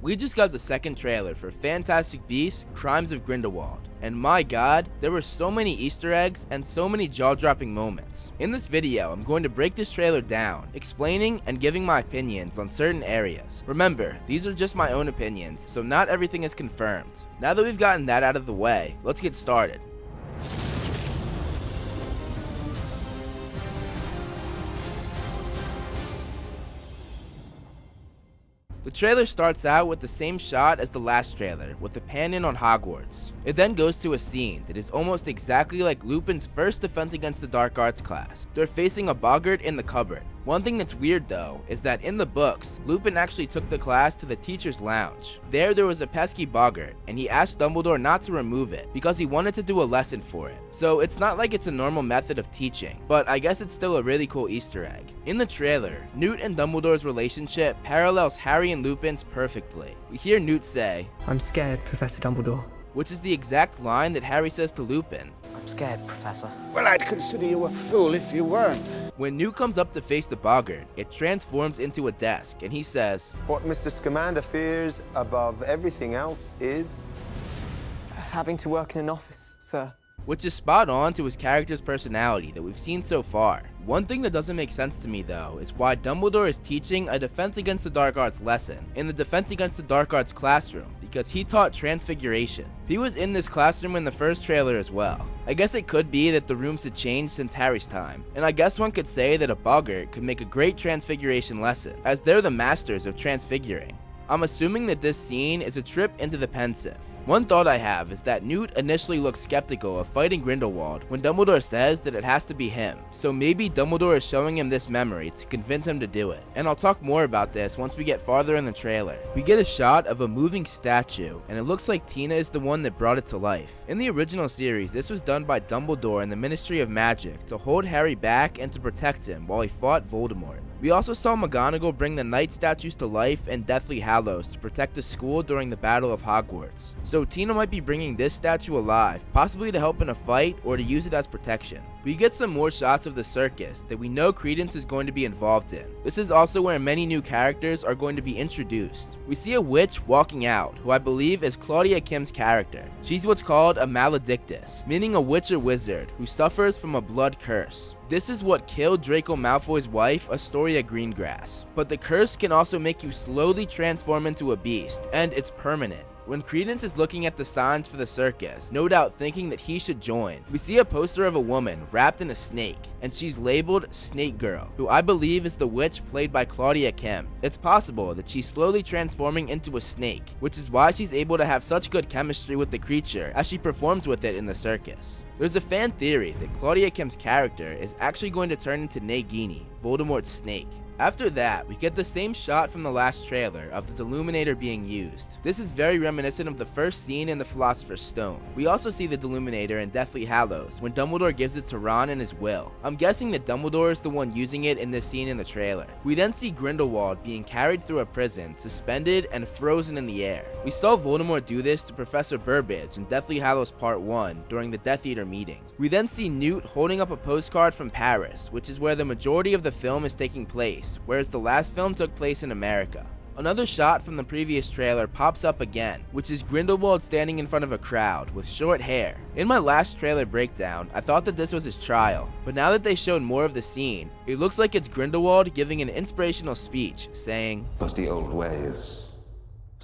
We just got the second trailer for Fantastic Beasts: Crimes of Grindelwald, and my god, there were so many Easter eggs and so many jaw-dropping moments. In this video, I'm going to break this trailer down, explaining and giving my opinions on certain areas. Remember, these are just my own opinions, so not everything is confirmed. Now that we've gotten that out of the way, let's get started. The trailer starts out with the same shot as the last trailer, with a pan in on Hogwarts. It then goes to a scene that is almost exactly like Lupin's first Defense Against the Dark Arts class. They're facing a Boggart in the cupboard. One thing that's weird though, is that in the books, Lupin actually took the class to the teacher's lounge. There was a pesky Boggart, and he asked Dumbledore not to remove it, because he wanted to do a lesson for it. So it's not like it's a normal method of teaching, but I guess it's still a really cool Easter egg. In the trailer, Newt and Dumbledore's relationship parallels Harry and Lupin's perfectly. We hear Newt say, "I'm scared, Professor Dumbledore." Which is the exact line that Harry says to Lupin. "I'm scared, Professor." Well, I'd consider you a fool if you weren't. When Newt comes up to face the Boggart, it transforms into a desk, and he says, "What Mr. Scamander fears above everything else is..." Having to work in an office, sir. Which is spot on to his character's personality that we've seen so far. One thing that doesn't make sense to me though is why Dumbledore is teaching a Defense Against the Dark Arts lesson in the Defense Against the Dark Arts classroom, because he taught Transfiguration. He was in this classroom in the first trailer as well. I guess it could be that the rooms had changed since Harry's time, and I guess one could say that a Boggart could make a great Transfiguration lesson, as they're the masters of transfiguring. I'm assuming that this scene is a trip into the Pensieve. One thought I have is that Newt initially looked skeptical of fighting Grindelwald when Dumbledore says that it has to be him, so maybe Dumbledore is showing him this memory to convince him to do it. And I'll talk more about this once we get farther in the trailer. We get a shot of a moving statue, and it looks like Tina is the one that brought it to life. In the original series, this was done by Dumbledore and the Ministry of Magic to hold Harry back and to protect him while he fought Voldemort. We also saw McGonagall bring the Knight statues to life in Deathly Hallows to protect the school during the Battle of Hogwarts. So Tina might be bringing this statue alive, possibly to help in a fight or to use it as protection. We get some more shots of the circus that we know Credence is going to be involved in. This is also where many new characters are going to be introduced. We see a witch walking out, who I believe is Claudia Kim's character. She's what's called a maledictus, meaning a witch or wizard who suffers from a blood curse. This is what killed Draco Malfoy's wife, Astoria Greengrass. But the curse can also make you slowly transform into a beast, and it's permanent. When Credence is looking at the signs for the circus, no doubt thinking that he should join, we see a poster of a woman wrapped in a snake, and she's labeled Snake Girl, who I believe is the witch played by Claudia Kim. It's possible that she's slowly transforming into a snake, which is why she's able to have such good chemistry with the creature as she performs with it in the circus. There's a fan theory that Claudia Kim's character is actually going to turn into Nagini, Voldemort's snake. After that, we get the same shot from the last trailer of the Deluminator being used. This is very reminiscent of the first scene in the Philosopher's Stone. We also see the Deluminator in Deathly Hallows when Dumbledore gives it to Ron in his will. I'm guessing that Dumbledore is the one using it in this scene in the trailer. We then see Grindelwald being carried through a prison, suspended and frozen in the air. We saw Voldemort do this to Professor Burbage in Deathly Hallows Part 1 during the Death Eater meeting. We then see Newt holding up a postcard from Paris, which is where the majority of the film is taking place, whereas the last film took place in America. Another shot from the previous trailer pops up again, which is Grindelwald standing in front of a crowd with short hair. In my last trailer breakdown, I thought that this was his trial, but now that they showed more of the scene, it looks like it's Grindelwald giving an inspirational speech, saying, "But the old ways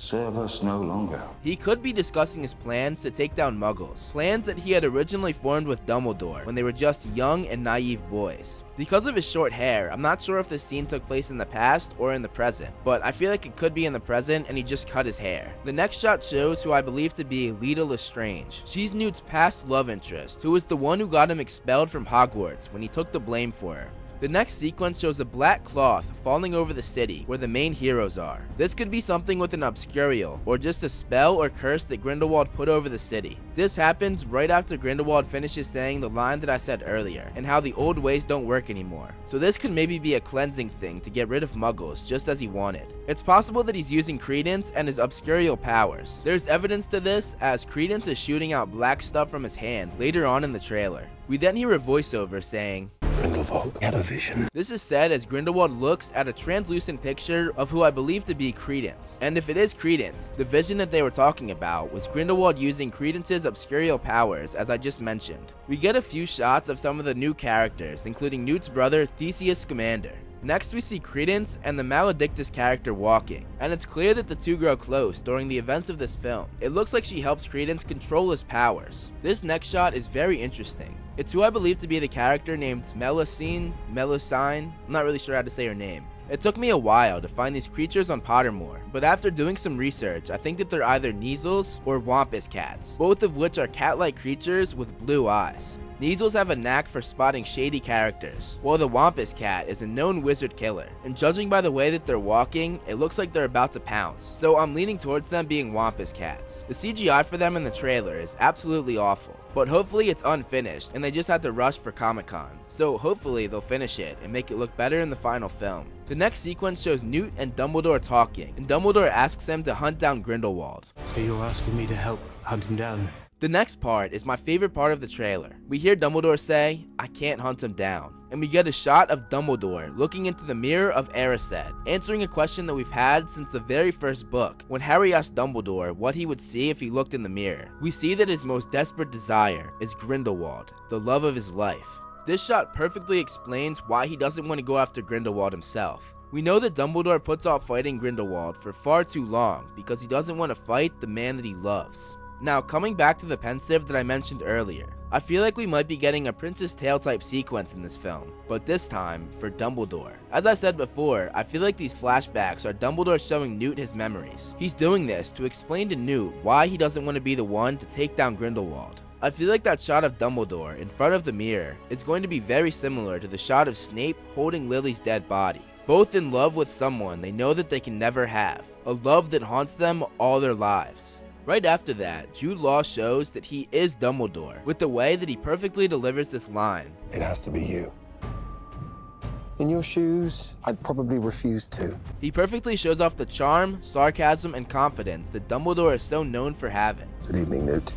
serve us no longer." He could be discussing his plans to take down Muggles, plans that he had originally formed with Dumbledore when they were just young and naive boys. Because of his short hair, I'm not sure if this scene took place in the past or in the present, but I feel like it could be in the present and he just cut his hair. The next shot shows who I believe to be Leta Lestrange. She's Newt's past love interest, who was the one who got him expelled from Hogwarts when he took the blame for her. The next sequence shows a black cloth falling over the city where the main heroes are. This could be something with an obscurial, or just a spell or curse that Grindelwald put over the city. This happens right after Grindelwald finishes saying the line that I said earlier, and how the old ways don't work anymore. So this could maybe be a cleansing thing to get rid of Muggles just as he wanted. It's possible that he's using Credence and his obscurial powers. There's evidence to this as Credence is shooting out black stuff from his hand later on in the trailer. We then hear a voiceover saying, Grindelwald had a vision. This is said as Grindelwald looks at a translucent picture of who I believe to be Credence. And if it is Credence, the vision that they were talking about was Grindelwald using Credence's obscurial powers, as I just mentioned. We get a few shots of some of the new characters, including Newt's brother Theseus Scamander. Next, we see Credence and the Maledictus character walking, and it's clear that the two grow close during the events of this film. It looks like she helps Credence control his powers. This next shot is very interesting. It's who I believe to be the character named Melusine, I'm not really sure how to say her name. It took me a while to find these creatures on Pottermore, but after doing some research, I think that they're either Kneazles or Wampus cats, both of which are cat-like creatures with blue eyes. Kneazles have a knack for spotting shady characters, while the Wampus cat is a known wizard killer, and judging by the way that they're walking, it looks like they're about to pounce, so I'm leaning towards them being Wampus cats. The CGI for them in the trailer is absolutely awful, but hopefully it's unfinished and they just had to rush for Comic-Con, so hopefully they'll finish it and make it look better in the final film. The next sequence shows Newt and Dumbledore talking, and Dumbledore asks them to hunt down Grindelwald. So you're asking me to help hunt him down? The next part is my favorite part of the trailer. We hear Dumbledore say, "I can't hunt him down." And we get a shot of Dumbledore looking into the mirror of Erised, answering a question that we've had since the very first book, when Harry asked Dumbledore what he would see if he looked in the mirror. We see that his most desperate desire is Grindelwald, the love of his life. This shot perfectly explains why he doesn't want to go after Grindelwald himself. We know that Dumbledore puts off fighting Grindelwald for far too long because he doesn't want to fight the man that he loves. Now, coming back to the pensive that I mentioned earlier, I feel like we might be getting a Prince's Tale type sequence in this film, but this time for Dumbledore. As I said before, I feel like these flashbacks are Dumbledore showing Newt his memories. He's doing this to explain to Newt why he doesn't want to be the one to take down Grindelwald. I feel like that shot of Dumbledore in front of the mirror is going to be very similar to the shot of Snape holding Lily's dead body. Both in love with someone they know that they can never have, a love that haunts them all their lives. Right after that, Jude Law shows that he is Dumbledore, with the way that he perfectly delivers this line. It has to be you. In your shoes, I'd probably refuse to. He perfectly shows off the charm, sarcasm, and confidence that Dumbledore is so known for having. Good evening, Newt.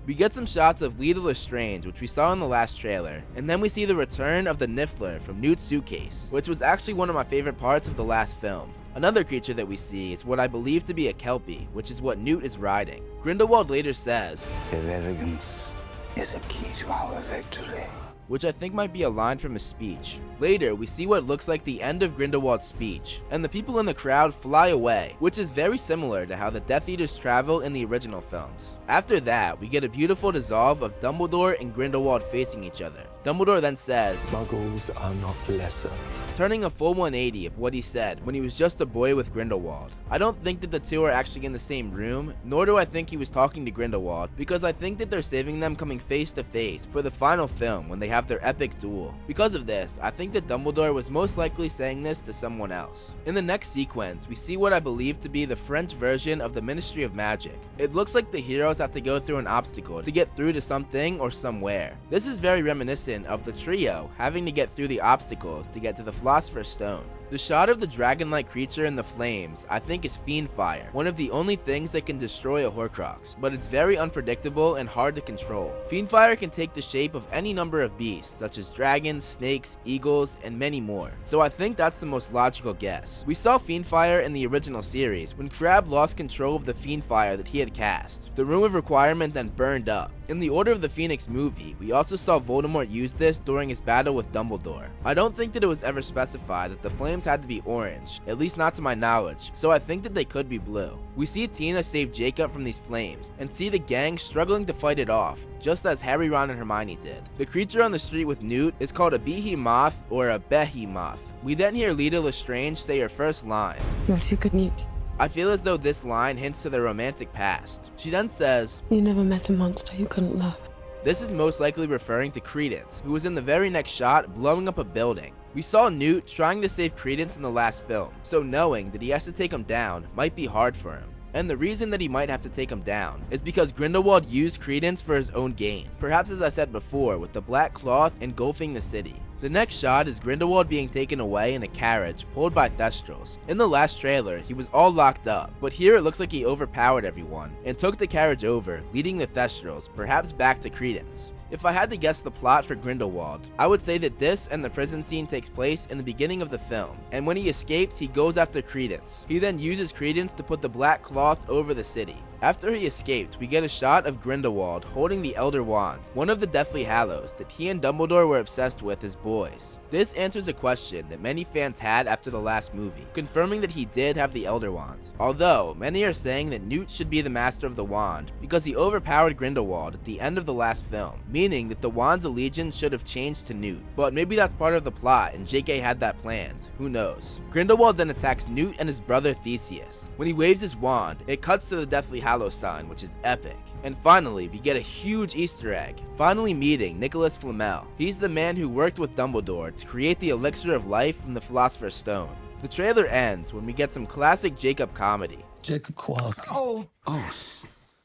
We get some shots of Leta Lestrange, which we saw in the last trailer, and then we see the return of the Niffler from Newt's suitcase, which was actually one of my favorite parts of the last film. Another creature that we see is what I believe to be a Kelpie, which is what Newt is riding. Grindelwald later says, "Their arrogance is a key to our victory," which I think might be a line from his speech. Later, we see what looks like the end of Grindelwald's speech, and the people in the crowd fly away, which is very similar to how the Death Eaters travel in the original films. After that, we get a beautiful dissolve of Dumbledore and Grindelwald facing each other. Dumbledore then says, Muggles are not lesser. turning a full 180 of what he said when he was just a boy with Grindelwald. I don't think that the two are actually in the same room, nor do I think he was talking to Grindelwald, because I think that they're saving them coming face to face for the final film when they have their epic duel. Because of this, I think that Dumbledore was most likely saying this to someone else. In the next sequence, we see what I believe to be the French version of the Ministry of Magic. It looks like the heroes have to go through an obstacle to get through to something or somewhere. This is very reminiscent of the trio having to get through the obstacles to get to the Philosopher's Stone. The shot of the dragon-like creature in the flames I think is Fiend Fire, one of the only things that can destroy a Horcrux, but it's very unpredictable and hard to control. Fiend Fire can take the shape of any number of beasts, such as dragons, snakes, eagles, and many more, so I think that's the most logical guess. We saw Fiend Fire in the original series when Crabbe lost control of the Fiend Fire that he had cast. The Room of Requirement then burned up. In the Order of the Phoenix movie, we also saw Voldemort use this during his battle with Dumbledore. I don't think that it was ever specified that the flames had to be orange, at least not to my knowledge, so I think that they could be blue. We see Tina save Jacob from these flames, and see the gang struggling to fight it off, just as Harry, Ron, and Hermione did. The creature on the street with Newt is called a behemoth or a behemoth. We then hear Leta Lestrange say her first line. You're too good, Newt. I feel as though this line hints to their romantic past. She then says, You never met a monster you couldn't love. This is most likely referring to Credence, who was in the very next shot blowing up a building. We saw Newt trying to save Credence in the last film, so knowing that he has to take him down might be hard for him. And the reason that he might have to take him down is because Grindelwald used Credence for his own gain, perhaps as I said before with the black cloth engulfing the city. The next shot is Grindelwald being taken away in a carriage pulled by Thestrals. In the last trailer, he was all locked up, but here it looks like he overpowered everyone and took the carriage over, leading the Thestrals, perhaps back to Credence. If I had to guess the plot for Grindelwald, I would say that this and the prison scene takes place in the beginning of the film, and when he escapes, he goes after Credence. He then uses Credence to put the black cloth over the city. After he escaped, we get a shot of Grindelwald holding the Elder Wands, one of the Deathly Hallows that he and Dumbledore were obsessed with as boys. This answers a question that many fans had after the last movie, confirming that he did have the Elder Wands. Although, many are saying that Newt should be the Master of the Wand because he overpowered Grindelwald at the end of the last film, meaning that the Wand's allegiance should have changed to Newt. But maybe that's part of the plot and JK had that planned, who knows. Grindelwald then attacks Newt and his brother Theseus. When he waves his wand, it cuts to the Deathly Hallows sign, which is epic. And finally, we get a huge Easter egg, finally meeting Nicholas Flamel. He's the man who worked with Dumbledore to create the elixir of life from the Philosopher's Stone. The trailer ends when we get some classic Jacob comedy. Jacob Kowalski. Oh,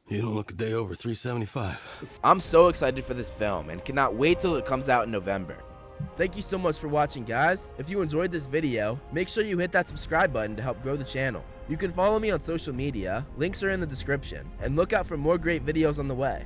you don't look a day over 375. I'm so excited for this film and cannot wait till it comes out in November. Thank you so much for watching, guys. If you enjoyed this video, make sure you hit that subscribe button to help grow the channel. You can follow me on social media, links are in the description, and look out for more great videos on the way.